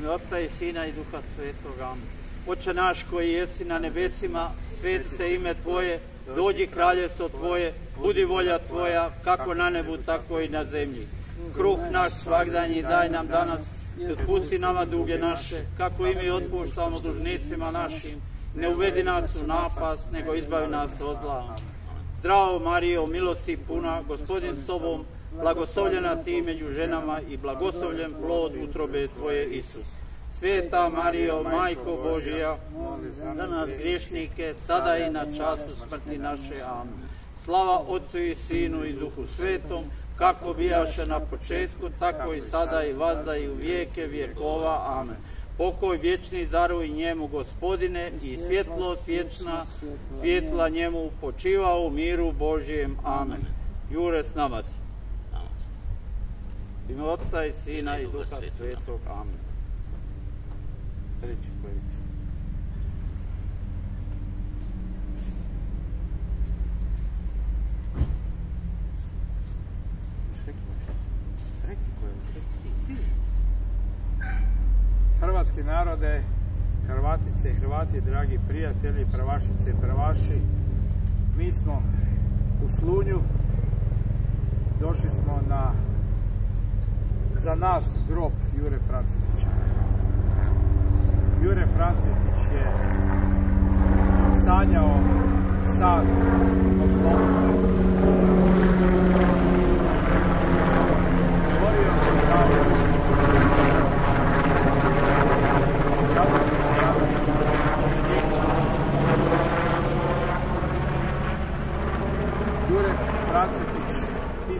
ime Otca i Sina i Duha Svetoga. Amen. Oče naš koji jesi na nebesima, sveti se ime Tvoje, dođi kraljestvo Tvoje, budi volja Tvoja, kako na nebu, tako i na zemlji. Kruh naš svagdanji daj nam danas i otpusti nama duge naše, kako i mi otpuštamo dužnicima našim. Ne uvedi nas u napast, nego izbavi nas od zla. Zdravo Marijo, milosti puna, Gospodin s Tobom, blagoslovljena ti među ženama i blagoslovljen plod utrobe Tvoje, Isus. Sveta Marijo, Majko Božija, za nas griješnike, sada i na času smrti naše. Amen. Slava Otcu i Sinu i Duhu Svetom, kako bijaše na početku, tako i sada i vazda i u vijeke vjekova. Amen. Pokoj vječni daruj njemu, Gospodine, i svjetlost vječna, svjetla njemu, počiva u miru Božjem. Amen. Jure, s nama si. Ime Otca i Sina i Duha Svetog. Amen. Reći koji reći. Hrvatski narode, Hrvatice i Hrvati, dragi prijatelji, prvašice i prvaši, mi smo u Slunju, došli smo na za nas grob Jure Francetića. Jure Francetić je sanjao san o slobodnoj Hrvatskoj. Borio se kao život za Hrvatsku. Zato smo se danas za njegu učili. Jure Francetić, ti